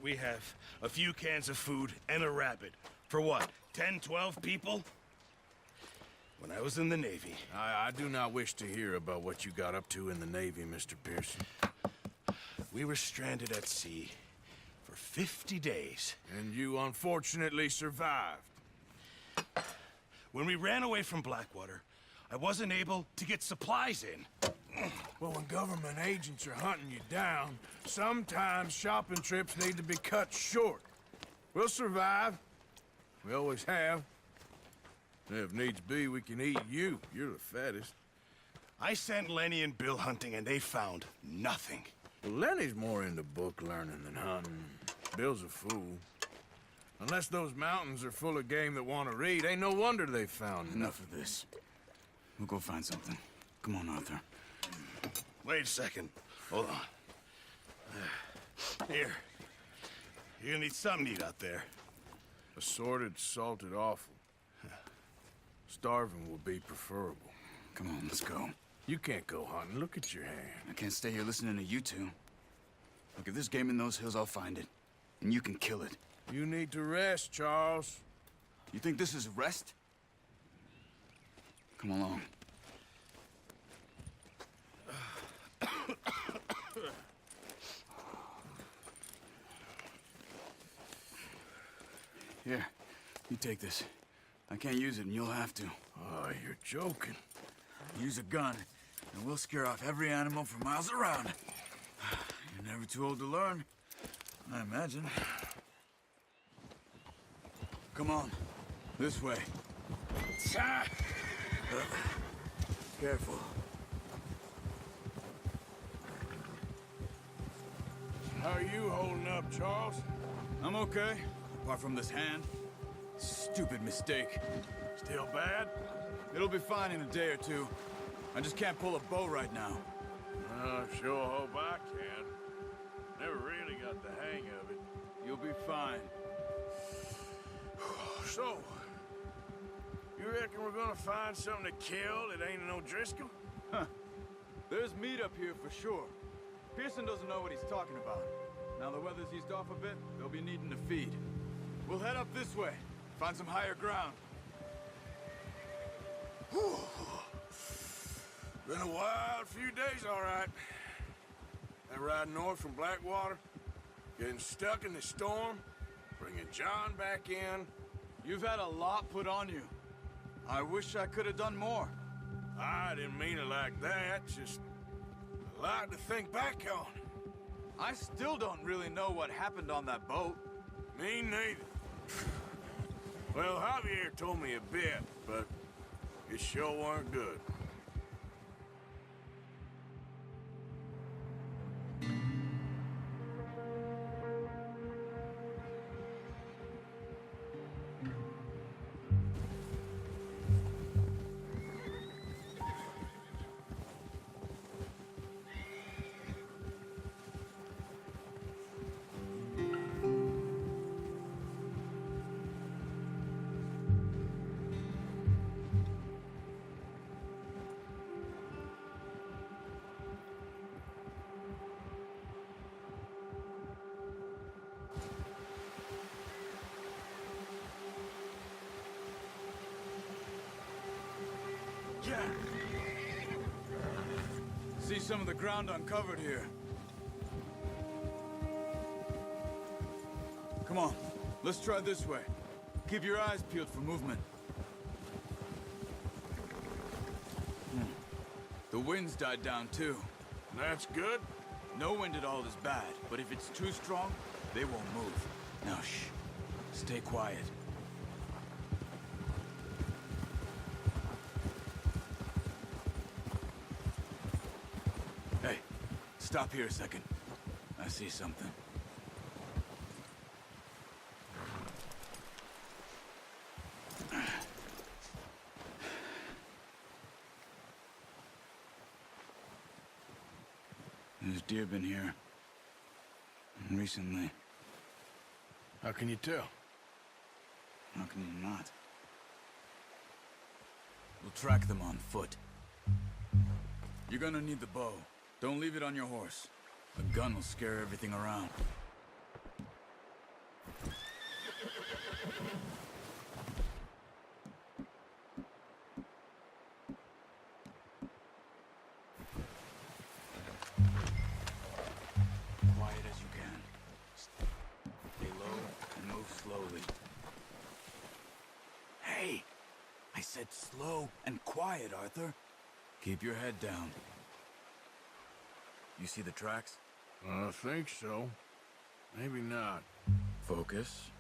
we have a few cans of food and a rabbit. For what, 10, 12 people? When I was in the Navy... I do not wish to hear about what you got up to in the Navy, Mr. Pearson. We were stranded at sea for 50 days. And you unfortunately survived. When we ran away from Blackwater, I wasn't able to get supplies in. Well, when government agents are hunting you down, sometimes shopping trips need to be cut short. We'll survive. We always have. If needs be, we can eat you. You're the fattest. I sent Lenny and Bill hunting, and they found nothing. Well, Lenny's more into book learning than hunting. Bill's a fool. Unless those mountains are full of game that want to read, ain't no wonder they found Enough of this. We'll go find something. Come on, Arthur. Wait a second. Hold on. Here. You're gonna need something to eat out there. Assorted, salted offal. Starving will be preferable. Come on, let's go. You can't go hunting. Look at your hand. I can't stay here listening to you two. Look, if there's game in those hills, I'll find it. And you can kill it. You need to rest, Charles. You think this is rest? Come along. Here, you take this. I can't use it, and you'll have to. Oh, you're joking. Use a gun, and we'll scare off every animal for miles around. You're never too old to learn, I imagine. Come on, this way. Careful. How are you holding up, Charles? I'm okay, apart from this hand. Stupid mistake. Still bad? It'll be fine in a day or two. I just can't pull a bow right now. I sure hope I can. Never really got the hang of it. You'll be fine. So, you reckon we're gonna find something to kill that ain't no Driscoll? Huh. There's meat up here for sure. Pearson doesn't know what he's talking about. Now the weather's eased off a bit, they'll be needing to feed. We'll head up this way, find some higher ground. Whew. Been a wild few days, all right. That ride north from Blackwater, getting stuck in the storm, bringing John back in. You've had a lot put on you. I wish I could have done more. I didn't mean it like that, just a lot to think back on. I still don't really know what happened on that boat. Me neither. Well, Javier told me a bit, but it sure weren't good. Yeah. See some of the ground uncovered here. Come on, let's try this way. Keep your eyes peeled for movement. The wind's died down too. That's good. No wind at all is bad, but if it's too strong, they won't move. Now shh, stay quiet. Hey, stop here a second. I see something. There's deer been here. Recently. How can you tell? How can you not? We'll track them on foot. You're gonna need the bow. Don't leave it on your horse. A gun will scare everything around. Quiet as you can. Stay low and move slowly. Hey! I said slow and quiet, Arthur. Keep your head down. You see the tracks? I think so. Maybe not. Focus.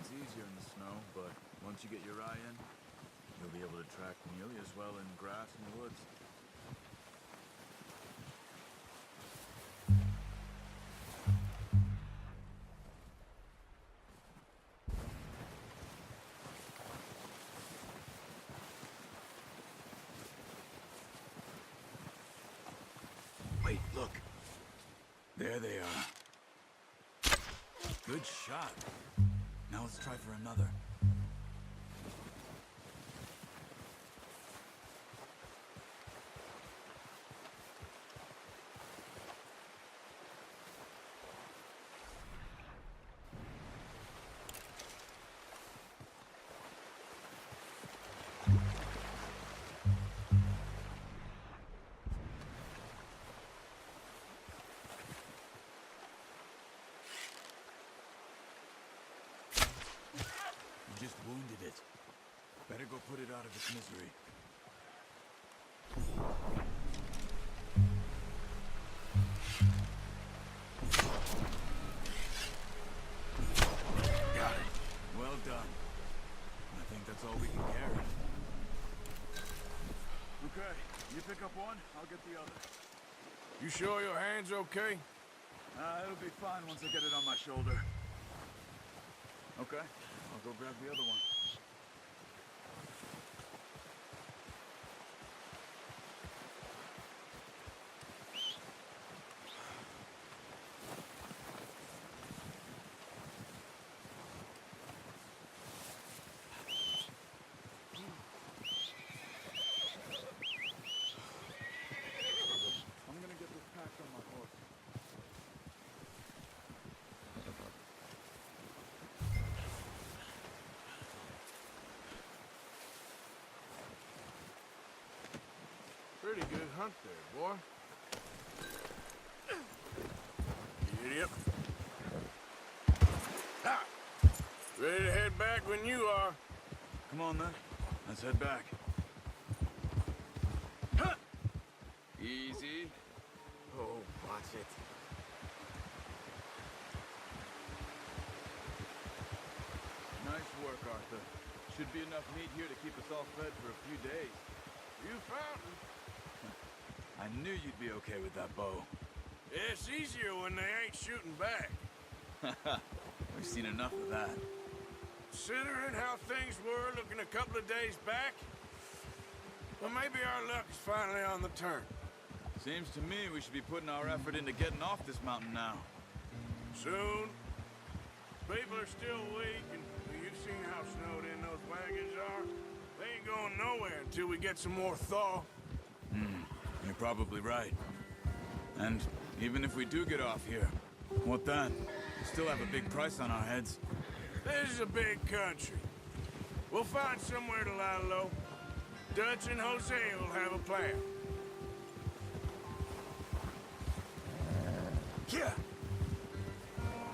It's easier in the snow, but once you get your eye in, you'll be able to track nearly as well in grass and woods. Wait, look. There they are. Good shot. Now let's try for another. You just wounded it. Better go put it out of its misery. Got it. Well done. I think that's all we can carry. Okay, you pick up one, I'll get the other. You sure your hand's okay? It'll be fine once I get it on my shoulder. Okay, I'll go grab the other one. I'm gonna get this packed on my horse. Pretty good hunt there, boy. Idiot. Ha! Ready to head back when you are. Come on then, let's head back. Huh! Easy. Oh, watch it. Nice work, Arthur. Should be enough meat here to keep us all fed for a few days. You found him. I knew you'd be okay with that bow. It's easier when they ain't shooting back. We've seen enough of that. Considering how things were looking a couple of days back, well, maybe our luck is finally on the turn. Seems to me we should be putting our effort into getting off this mountain now. Soon. People are still weak, and you've seen how snowed in those wagons are. They ain't going nowhere until we get some more thaw. You're probably right. And even if we do get off here, what then? We still have a big price on our heads. This is a big country. We'll find somewhere to lie low. Dutch and Jose will have a plan. Yeah.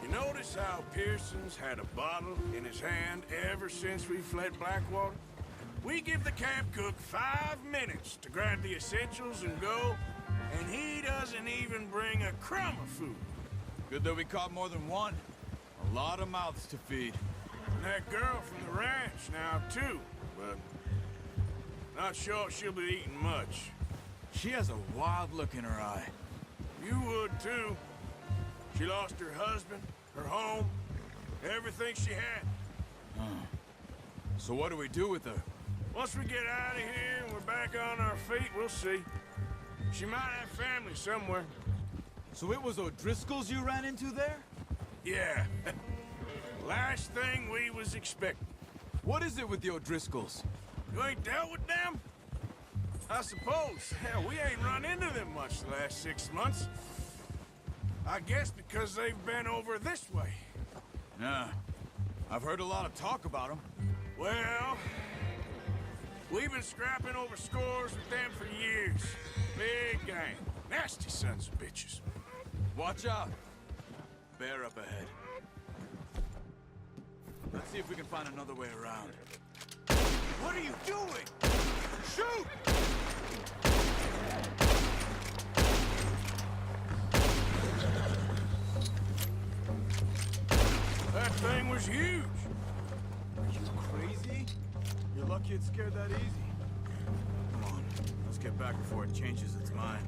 You notice how Pearson's had a bottle in his hand ever since we fled Blackwater? We give the camp cook 5 minutes to grab the essentials and go, and he doesn't even bring a crumb of food. Good that we caught more than one. A lot of mouths to feed. And that girl from the ranch now, too, but not sure she'll be eating much. She has a wild look in her eye. You would, too. She lost her husband, her home, everything she had. So what do we do with her? Once we get out of here and we're back on our feet, we'll see. She might have family somewhere. So it was O'Driscoll's you ran into there? Yeah. Last thing we was expecting. What is it with the O'Driscolls? You ain't dealt with them? I suppose. Hell, we ain't run into them much the last 6 months. I guess because they've been over this way. Yeah. I've heard a lot of talk about them. Well, we've been scrapping over scores with them for years. Big gang. Nasty sons of bitches. Watch out. Bear up ahead. Let's see if we can find another way around. What are you doing? Shoot! That thing was huge. Are you crazy? You're lucky it scared that easy. Come on, let's get back before it changes its mind.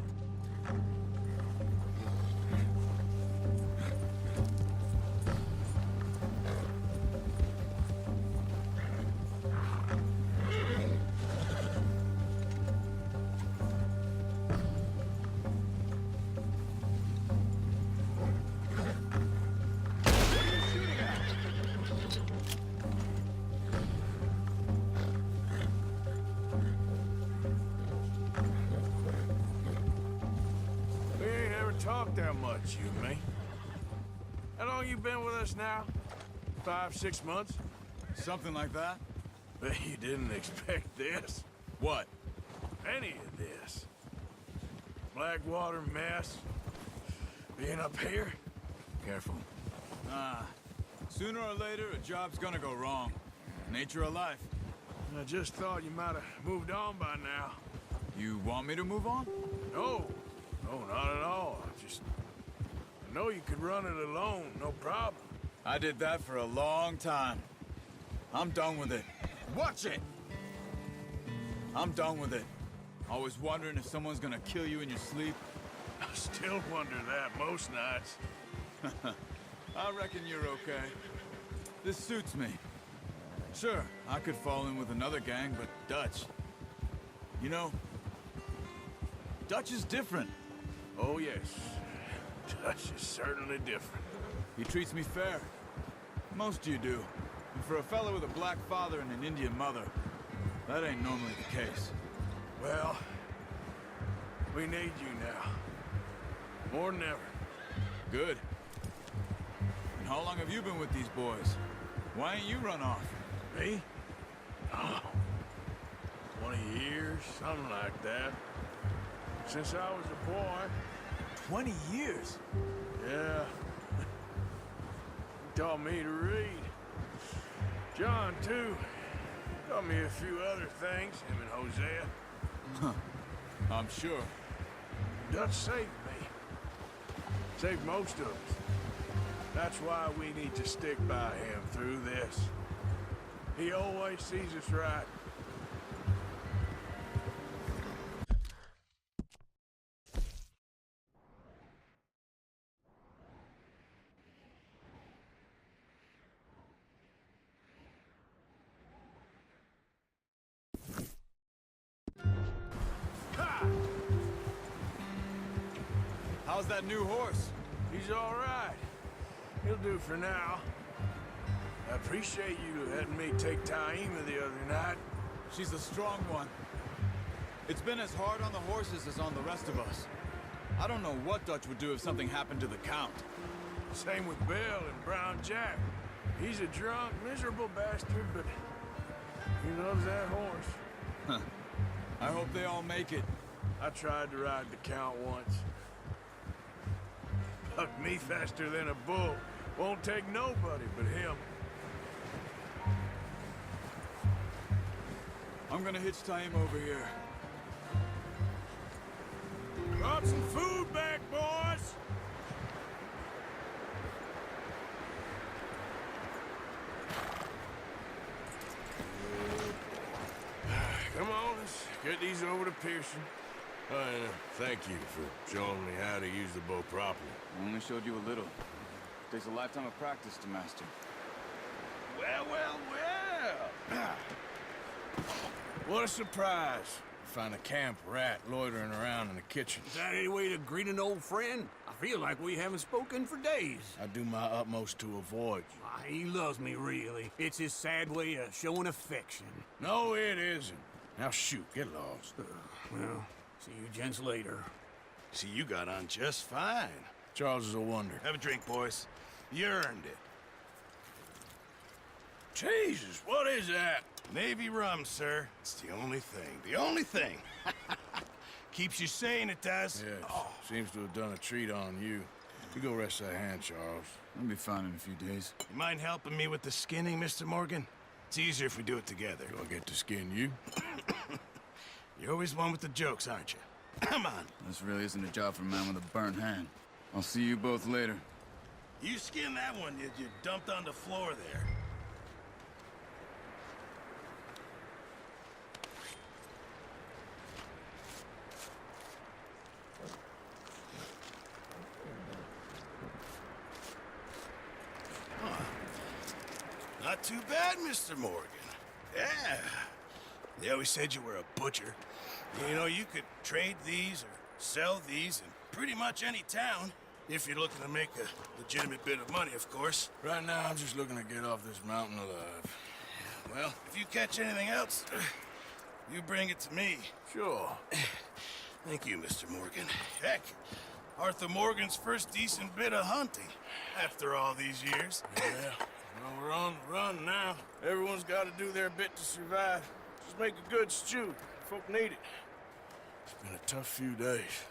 Talk that much, you and me. How long you been with us now? 5, 6 months? Something like that? Bet you didn't expect this. What? Any of this. Blackwater mess. Being up here? Careful. Sooner or later, a job's gonna go wrong. Nature of life. I just thought you might have moved on by now. You want me to move on? No. No, not at all. I know you could run it alone, no problem. I did that for a long time. I'm done with it. Watch it! I'm done with it. Always wondering if someone's gonna kill you in your sleep. I still wonder that most nights. I reckon you're okay. This suits me. Sure, I could fall in with another gang, but Dutch... You know, Dutch is different. Oh, yes. Dutch is certainly different. He treats me fair. Most you do. And for a fellow with a black father and an Indian mother, that ain't normally the case. Well, we need you now. More than ever. Good. And how long have you been with these boys? Why ain't you run off? Me? Oh, 20 years, something like that. Since I was a boy. 20 years? Yeah. He taught me to read. John, too. Taught me a few other things, him and Hosea. Huh. I'm sure. Dutch saved me. Saved most of us. That's why we need to stick by him through this. He always sees us right. How's that new horse? He's all right. He'll do for now. I appreciate you letting me take Taima the other night. She's a strong one. It's been as hard on the horses as on the rest of us. I don't know what Dutch would do if something happened to the Count. Same with Bill and Brown Jack. He's a drunk, miserable bastard, but he loves that horse. Huh. I hope they all make it. I tried to ride the Count once. Bucked me faster than a bull. Won't take nobody but him. I'm gonna hitch Taima over here. Brought some food back, boys! Come on, let's get these over to Pearson. And thank you for showing me how to use the bow properly. I only showed you a little. Takes a lifetime of practice to master. Well, well, well! What a surprise. Find a camp rat loitering around in the kitchen. Is that any way to greet an old friend? I feel like we haven't spoken for days. I do my utmost to avoid you. He loves me, really. It's his sad way of showing affection. No, it isn't. Now shoot, get lost. Well, see you gents later. See, you got on just fine. Charles is a wonder. Have a drink, boys. You earned it. Jesus, what is that? Navy rum, sir. It's the only thing. The only thing. Keeps you sane, it does. Yes, seems to have done a treat on you. You go rest that hand, Charles. I'll be fine in a few days. You mind helping me with the skinning, Mr. Morgan? It's easier if we do it together. Do I get to skin you? You're always one with the jokes, aren't you? Come on. This really isn't a job for a man with a burnt hand. I'll see you both later. You skinned that one you dumped on the floor there. Not too bad, Mr. Morgan. Yeah. They always said you were a butcher. You know, you could trade these or sell these in pretty much any town, if you're looking to make a legitimate bit of money, of course. Right now, I'm just looking to get off this mountain alive. Well, if you catch anything else, you bring it to me. Sure. Thank you, Mr. Morgan. Heck, Arthur Morgan's first decent bit of hunting after all these years. Yeah. Well, we're on the run now. Everyone's got to do their bit to survive. Just make a good stew. Folk need it. It's been a tough few days.